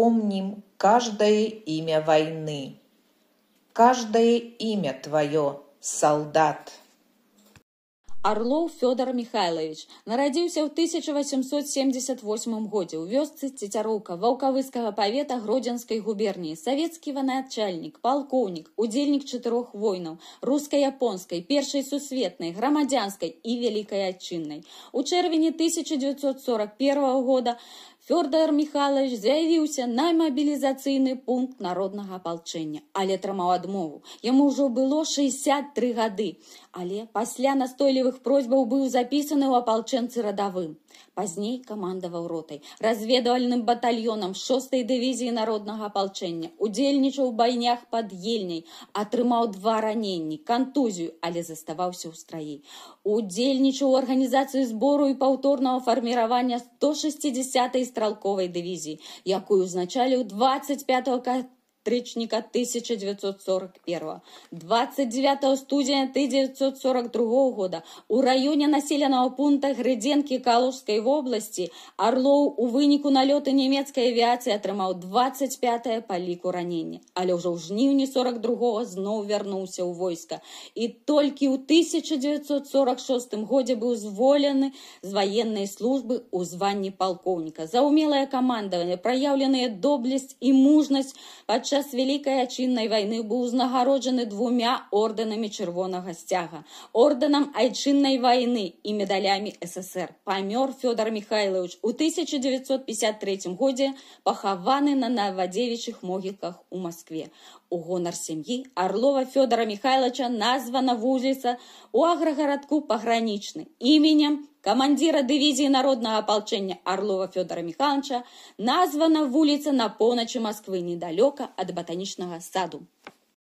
помним каждое имя войны, каждое имя твое, солдат. Орлоў Фёдор Михайлович нарадзіўся ў 1878 годзе ў вёсцы Цецяроўка Ваўкавыскага павета Гродзенскай губерніі. Савецкі военачальнік, палкоўнік, удзельнік 4 войнаў: руска-японскай, першай сусветнай, грамадзянскай і вялікай адчыннай. У чэрвені 1941 года Фёдор Михайлович заявіўся на мабілізацыйны пункт народнага апалчэння, але атрымаў адмову. Яму ўжо было 63 гады, але пасля настойлівых просьбаў быў запісаны ў апалчэнцы радавым. Пазней камандаваў ротай, разведвальным батальёнам 6-й дывізіі народнага апалчэння, удзельнічаў у байнях пад Ельняй, атрымаў 2 раненні, кантузію, але заставаўся ў страі. Удзельнічаў у арганізацыі збору і паўторнага фарміравання 160-й стралковай дывізіі, якую узначаліў 25 кастрычніка 1941. 29 студзеня 1942 года у раёне населенага пункта Грыдзенкі Калужскай вобласці Орлоў у выніку налёту нямецкай авіяцыі атрымаў 25-е па ліку ранення, але ўжо ў жніўні 42-го зноў вярнуўся ў войска і толькі ў 1946 годзе быў зволены з ваеннай службы ў званні палкоўніка. За ўмелае камандаванне, праяўленыя доблесць і мужнасць падчас Вялікай адчыннай вайны быў узнагароджаны 2 ордэнамі Чырвонага сцяга, ордэнам Айчыннай вайны і медалямі СССР. Памёр Фёдор Михайлович у 1953 годзе, пахаваны на Новодевичьих могілках у Москве. У гонар сям'і Орлова Фёдора Михайловича названа вуліца у аграгарадку Пагранічны іменем камандзіра дывізіі народнага апалчэння Орлова Фёдора Михайловича, названа вуліца на поўначы Москвы недалёка ад батанічнага саду.